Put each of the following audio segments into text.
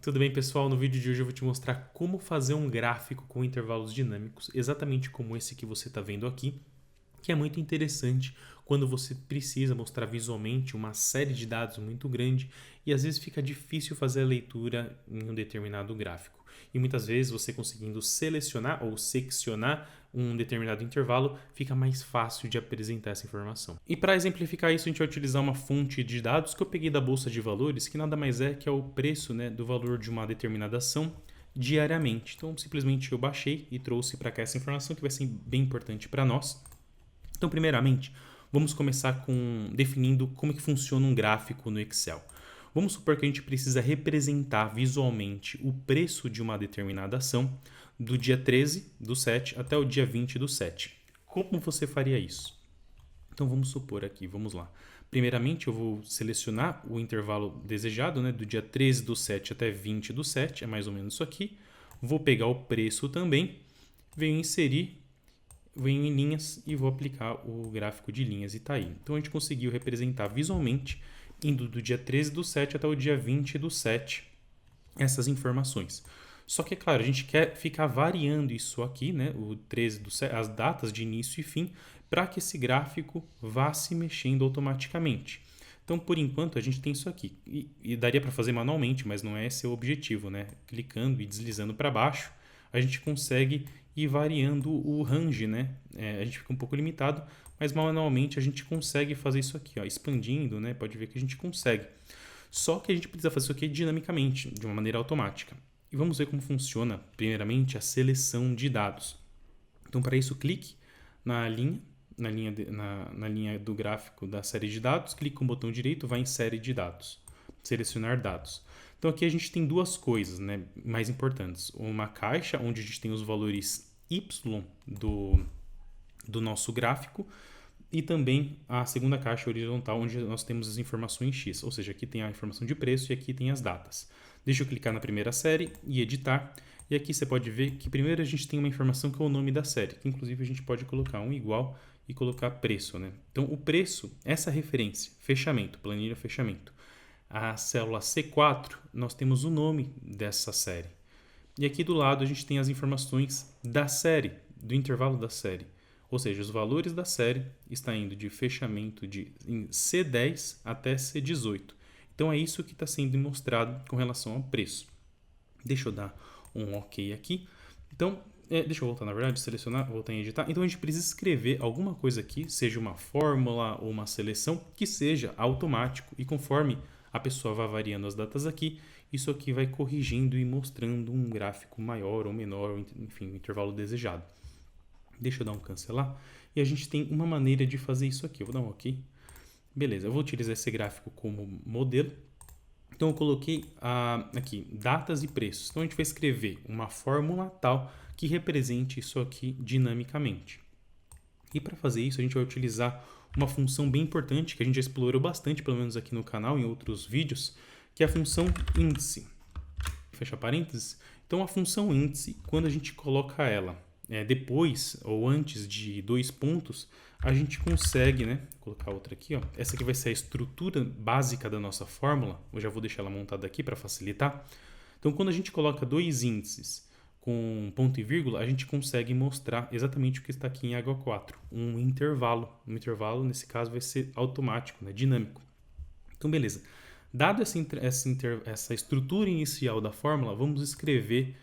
Tudo bem, pessoal? No vídeo de hoje eu vou te mostrar como fazer um gráfico com intervalos dinâmicos, exatamente como esse que você está vendo aqui, que é muito interessante quando você precisa mostrar visualmente uma série de dados muito grande e às vezes fica difícil fazer a leitura em um determinado gráfico. E muitas vezes você conseguindo selecionar ou seccionar um determinado intervalo, fica mais fácil de apresentar essa informação. E para exemplificar isso, a gente vai utilizar uma fonte de dados que eu peguei da Bolsa de Valores, que nada mais é que é o preço, do valor de uma determinada ação diariamente. Então, simplesmente eu baixei e trouxe para cá essa informação que vai ser bem importante para nós. Então, primeiramente, vamos começar definindo como que funciona um gráfico no Excel. Vamos supor que a gente precisa representar visualmente o preço de uma determinada ação do dia 13/7 até o dia 20/7. Como você faria isso? Então, vamos supor aqui, vamos lá. Primeiramente, eu vou selecionar o intervalo desejado, do dia 13/7 até 20/7, é mais ou menos isso aqui. Vou pegar o preço também, venho em linhas e vou aplicar o gráfico de linhas e está aí. Então, a gente conseguiu representar visualmente, indo do dia 13/7 até o dia 20/7, essas informações. Só que, é claro, a gente quer ficar variando isso aqui, o 13/7, as datas de início e fim, para que esse gráfico vá se mexendo automaticamente. Então, por enquanto, a gente tem isso aqui. E daria para fazer manualmente, mas não é esse o objetivo, Clicando e deslizando para baixo, a gente consegue ir variando o range, a gente fica um pouco limitado, mas manualmente a gente consegue fazer isso aqui, expandindo, Pode ver que a gente consegue. Só que a gente precisa fazer isso aqui dinamicamente, de uma maneira automática. E vamos ver como funciona, primeiramente, a seleção de dados. Então, para isso, clique na linha do gráfico da série de dados, clique com o botão direito, vai em série de dados, selecionar dados. Então, aqui a gente tem duas coisas mais importantes. Uma caixa onde a gente tem os valores Y do nosso gráfico e também a segunda caixa horizontal onde nós temos as informações X, ou seja, aqui tem a informação de preço e aqui tem as datas. Deixa eu clicar na primeira série e editar. E aqui você pode ver que primeiro a gente tem uma informação que é o nome da série, que inclusive a gente pode colocar um igual e colocar preço. Então, o preço, essa referência, fechamento, planilha fechamento. A célula C4, nós temos o nome dessa série. E aqui do lado a gente tem as informações da série, do intervalo da série. Ou seja, os valores da série estão indo de fechamento em C10 até C18. Então, é isso que está sendo mostrado com relação ao preço. Deixa eu dar um OK aqui. Então, deixa eu voltar, na verdade, selecionar, voltar em editar. Então, a gente precisa escrever alguma coisa aqui, seja uma fórmula ou uma seleção, que seja automático. E conforme a pessoa vai variando as datas aqui, isso aqui vai corrigindo e mostrando um gráfico maior ou menor, enfim, o intervalo desejado. Deixa eu dar um cancelar. E a gente tem uma maneira de fazer isso aqui. Eu vou dar um OK. Beleza, eu vou utilizar esse gráfico como modelo. Então, eu coloquei aqui datas e preços. Então, a gente vai escrever uma fórmula tal que represente isso aqui dinamicamente. E para fazer isso, a gente vai utilizar uma função bem importante que a gente já explorou bastante, pelo menos aqui no canal, em outros vídeos, que é a função índice. Fecha parênteses. Então, a função índice, quando a gente coloca ela depois ou antes de 2 pontos, a gente consegue, vou colocar outra aqui, essa aqui vai ser a estrutura básica da nossa fórmula, eu já vou deixar ela montada aqui para facilitar. Então, quando a gente coloca 2 índices com ponto e vírgula, a gente consegue mostrar exatamente o que está aqui em H4, um intervalo. Um intervalo, nesse caso, vai ser automático, dinâmico. Então, beleza. Dado essa estrutura inicial da fórmula, vamos escrever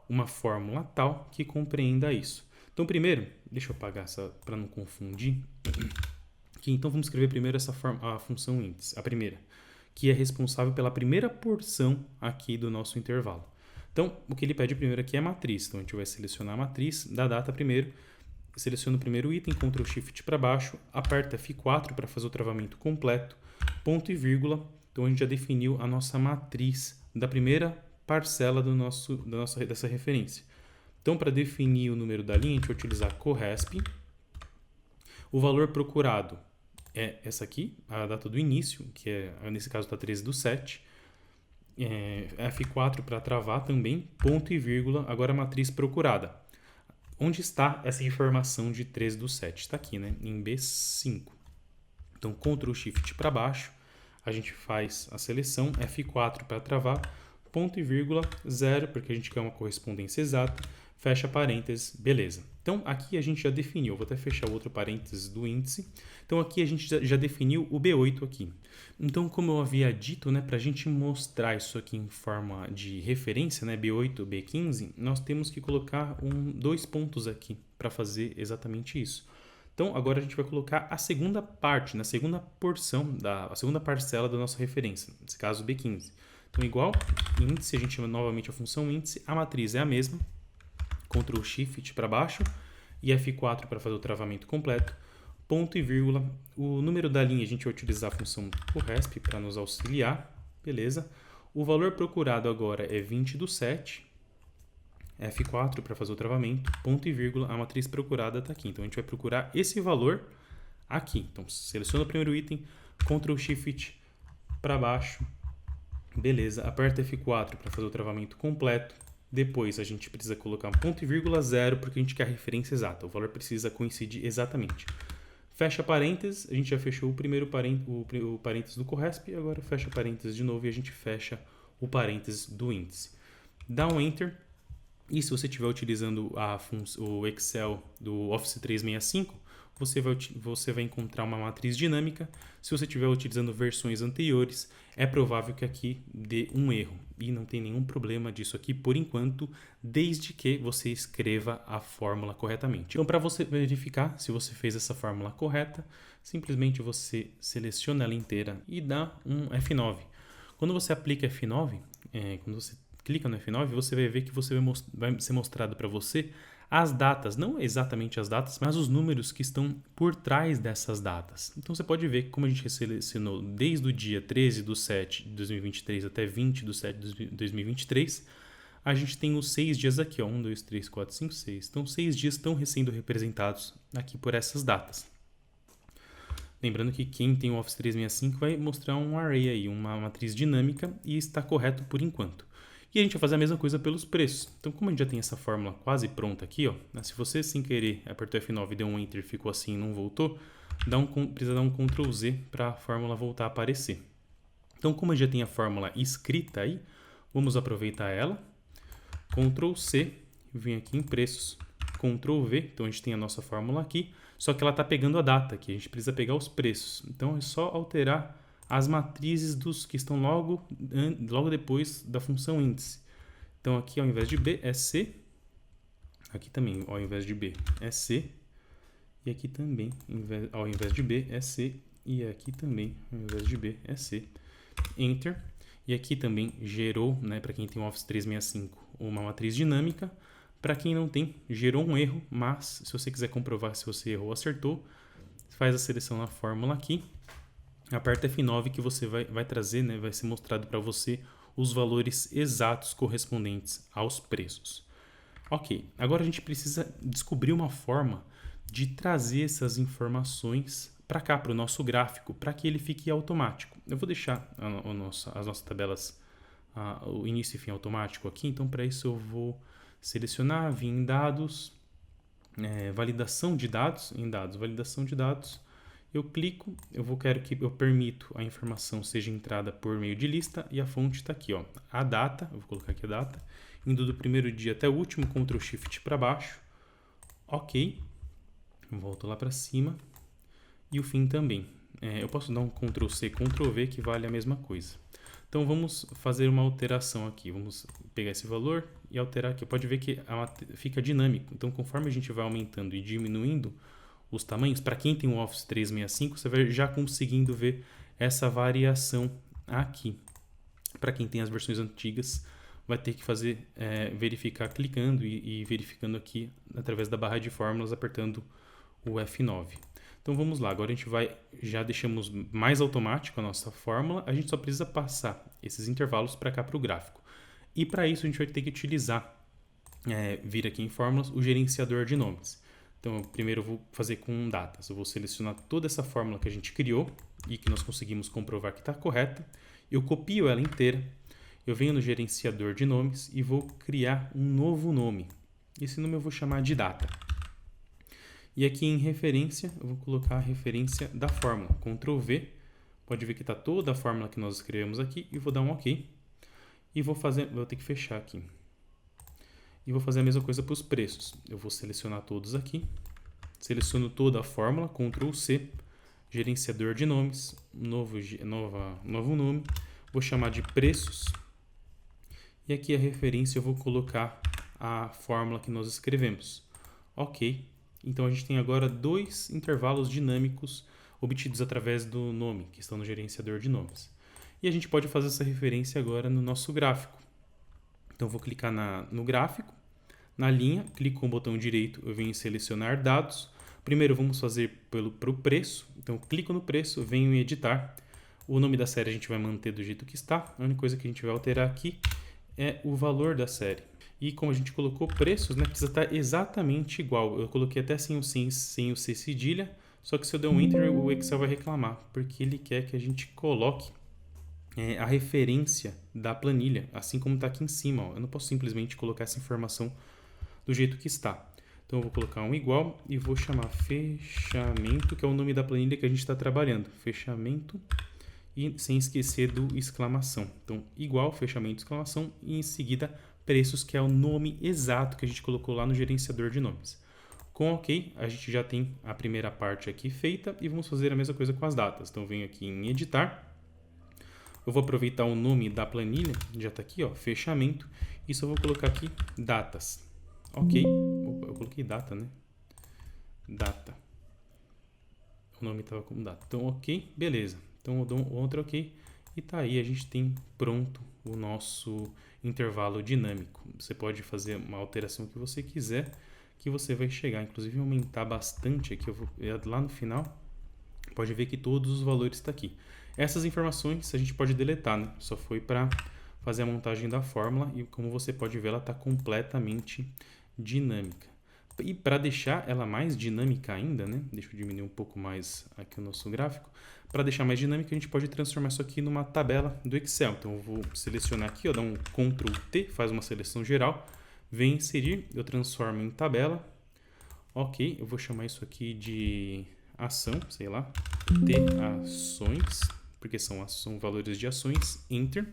uma fórmula tal que compreenda isso. Então, primeiro, deixa eu apagar essa para não confundir. Aqui, então, vamos escrever primeiro a função índice, a primeira, que é responsável pela primeira porção aqui do nosso intervalo. Então, o que ele pede primeiro aqui é a matriz. Então, a gente vai selecionar a matriz da data primeiro, seleciona o primeiro item, Ctrl Shift para baixo, aperta F4 para fazer o travamento completo, ponto e vírgula. Então, a gente já definiu a nossa matriz da primeira parcela dessa referência. Então, para definir o número da linha, a gente vai utilizar corresp. O valor procurado é essa aqui, a data do início, que nesse caso está 13/7. F4 para travar também, ponto e vírgula, agora a matriz procurada. Onde está essa informação de 13/7? Está aqui, em B5. Então, Ctrl Shift para baixo, a gente faz a seleção, F4 para travar, ponto e vírgula, 0, porque a gente quer uma correspondência exata, fecha parênteses, beleza. Então, aqui a gente já definiu, vou até fechar o outro parênteses do índice. Então, aqui a gente já definiu o B8 aqui. Então, como eu havia dito, né, para a gente mostrar isso aqui em forma de referência, né, B8, B15, nós temos que colocar dois pontos aqui para fazer exatamente isso. Então, agora a gente vai colocar a segunda parte, na segunda porção, a segunda parcela da nossa referência, nesse caso B15. Então, igual, índice, a gente chama novamente a função índice, a matriz é a mesma, Ctrl Shift para baixo e F4 para fazer o travamento completo, ponto e vírgula. O número da linha a gente vai utilizar a função corresp para nos auxiliar, beleza? O valor procurado agora é 20 do 7, F4 para fazer o travamento, ponto e vírgula, a matriz procurada está aqui. Então a gente vai procurar esse valor aqui. Então seleciona o primeiro item, Ctrl Shift para baixo, beleza? Aperta F4 para fazer o travamento completo. Depois a gente precisa colocar um ponto e vírgula 0 porque a gente quer a referência exata. O valor precisa coincidir exatamente. Fecha parênteses, a gente já fechou o primeiro o parênteses do corresp, agora fecha parênteses de novo e a gente fecha o parênteses do índice. Dá um Enter. E se você estiver utilizando o Excel do Office 365, você vai encontrar uma matriz dinâmica. Se você estiver utilizando versões anteriores, é provável que aqui dê um erro. E não tem nenhum problema disso aqui por enquanto, desde que você escreva a fórmula corretamente. Então, para você verificar se você fez essa fórmula correta, simplesmente você seleciona ela inteira e dá um F9. Quando você aplica F9, quando você clica no F9, você vai ver que vai ser mostrado para você as datas, não exatamente as datas, mas os números que estão por trás dessas datas. Então você pode ver que como a gente selecionou desde o dia 13 do 7 de 2023 até 20 do 7 de 2023, a gente tem os 6 dias aqui, ó, 1, 2, 3, 4, 5, 6. Então 6 dias estão sendo representados aqui por essas datas. Lembrando que quem tem o Office 365 vai mostrar um array aí, uma matriz dinâmica, e está correto por enquanto. E a gente vai fazer a mesma coisa pelos preços. Então, como a gente já tem essa fórmula quase pronta aqui, ó, né, se você sem querer apertou F9 e deu um Enter, ficou assim e não voltou, precisa dar um Ctrl Z para a fórmula voltar a aparecer. Então, como a gente já tem a fórmula escrita aí, vamos aproveitar ela. Ctrl C, vem aqui em preços, Ctrl V, então a gente tem a nossa fórmula aqui, só que ela está pegando a data aqui, a gente precisa pegar os preços. Então, é só alterar as matrizes dos que estão logo depois da função índice. Então aqui ao invés de B é C, aqui também ao invés de B é C, e aqui também ao invés de B é C, e aqui também ao invés de B é C. Enter. E aqui também gerou, né, para quem tem o Office 365, uma matriz dinâmica. Para quem não tem, gerou um erro, mas se você quiser comprovar se você errou ou acertou, faz a seleção na fórmula aqui. Aperta F9 que você vai trazer, né, vai ser mostrado para você os valores exatos correspondentes aos preços. Ok, agora a gente precisa descobrir uma forma de trazer essas informações para cá, para o nosso gráfico, para que ele fique automático. Eu vou deixar as nossas tabelas, o início e fim automático aqui, então para isso eu vou selecionar, vir em dados, validação de dados, validação de dados. Eu clico, quero que eu permito a informação seja entrada por meio de lista e a fonte está aqui, ó, a data, eu vou colocar aqui a data, indo do primeiro dia até o último, Ctrl Shift para baixo, ok, volto lá para cima e o fim também. Eu posso dar um Ctrl C, Ctrl V que vale a mesma coisa. Então vamos fazer uma alteração aqui, vamos pegar esse valor e alterar aqui, pode ver que fica dinâmico, então conforme a gente vai aumentando e diminuindo os tamanhos, para quem tem o Office 365, você vai já conseguindo ver essa variação aqui. Para quem tem as versões antigas, vai ter que fazer, verificar clicando e verificando aqui através da barra de fórmulas, apertando o F9. Então vamos lá, agora a gente já deixamos mais automático a nossa fórmula, a gente só precisa passar esses intervalos para cá para o gráfico. E para isso a gente vai ter que utilizar, vir aqui em fórmulas, o gerenciador de nomes. Então, primeiro eu vou fazer com datas. Eu vou selecionar toda essa fórmula que a gente criou e que nós conseguimos comprovar que está correta. Eu copio ela inteira, eu venho no gerenciador de nomes e vou criar um novo nome. Esse nome eu vou chamar de data. E aqui em referência, eu vou colocar a referência da fórmula. Ctrl V, pode ver que está toda a fórmula que nós escrevemos aqui e vou dar um OK. E vou ter que fechar aqui. E vou fazer a mesma coisa para os preços. Eu vou selecionar todos aqui. Seleciono toda a fórmula, Ctrl C, gerenciador de nomes, novo nome. Vou chamar de preços. E aqui a referência eu vou colocar a fórmula que nós escrevemos. Ok. Então a gente tem agora 2 intervalos dinâmicos obtidos através do nome, que estão no gerenciador de nomes. E a gente pode fazer essa referência agora no nosso gráfico. Então, eu vou clicar no gráfico, na linha, clico com o botão direito, eu venho em selecionar dados. Primeiro, vamos fazer para o preço. Então, clico no preço, venho em editar. O nome da série a gente vai manter do jeito que está. A única coisa que a gente vai alterar aqui é o valor da série. E como a gente colocou preços, né, precisa estar exatamente igual. Eu coloquei até sem o C cedilha, só que se eu der um Enter, o Excel vai reclamar, porque ele quer que a gente coloque a referência da planilha, assim como está aqui em cima. Ó. Eu não posso simplesmente colocar essa informação do jeito que está. Então, eu vou colocar um igual e vou chamar fechamento, que é o nome da planilha que a gente está trabalhando. Fechamento e sem esquecer do exclamação. Então, igual, fechamento, exclamação e em seguida preços, que é o nome exato que a gente colocou lá no gerenciador de nomes. Com OK, a gente já tem a primeira parte aqui feita e vamos fazer a mesma coisa com as datas. Então, venho aqui em editar. Eu vou aproveitar o nome da planilha, já está aqui, ó, fechamento. Isso eu vou colocar aqui, datas. Ok. Opa, eu coloquei data, né? Data. O nome estava como data. Então, ok, beleza. Então, eu dou outro ok. E tá aí, a gente tem pronto o nosso intervalo dinâmico. Você pode fazer uma alteração que você quiser, que você vai chegar. Inclusive, aumentar bastante aqui. Eu vou lá no final. Pode ver que todos os valores estão aqui. Essas informações a gente pode deletar, né? Só foi para fazer a montagem da fórmula e como você pode ver, ela está completamente dinâmica. E para deixar ela mais dinâmica ainda, né? Deixa eu diminuir um pouco mais aqui o nosso gráfico. Para deixar mais dinâmica, a gente pode transformar isso aqui numa tabela do Excel. Então, eu vou selecionar aqui, ó, dar um Ctrl T, faz uma seleção geral, vem inserir, eu transformo em tabela. Ok, eu vou chamar isso aqui de ação, sei lá, T ações, porque são valores de ações, Enter.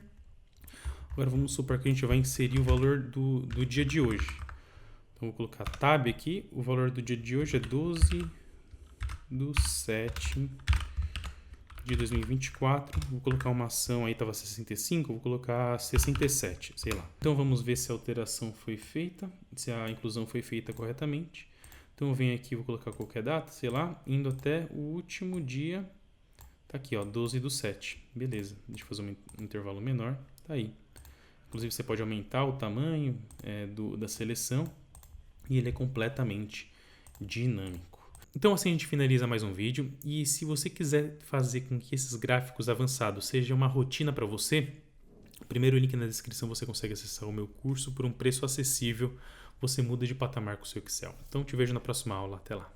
Agora vamos supor que a gente vai inserir o valor do dia de hoje. Então vou colocar Tab aqui, o valor do dia de hoje é 12/7 de 2024. Vou colocar uma ação aí, estava 65, vou colocar 67, sei lá. Então vamos ver se a alteração foi feita, se a inclusão foi feita corretamente. Então eu venho aqui, vou colocar qualquer data, sei lá, indo até o último dia. Tá aqui, ó, 12/7. Beleza, deixa eu fazer um intervalo menor. Tá aí. Inclusive você pode aumentar o tamanho da seleção e ele é completamente dinâmico. Então assim a gente finaliza mais um vídeo e se você quiser fazer com que esses gráficos avançados sejam uma rotina para você, o primeiro link na descrição você consegue acessar o meu curso por um preço acessível. Você muda de patamar com o seu Excel. Então te vejo na próxima aula. Até lá.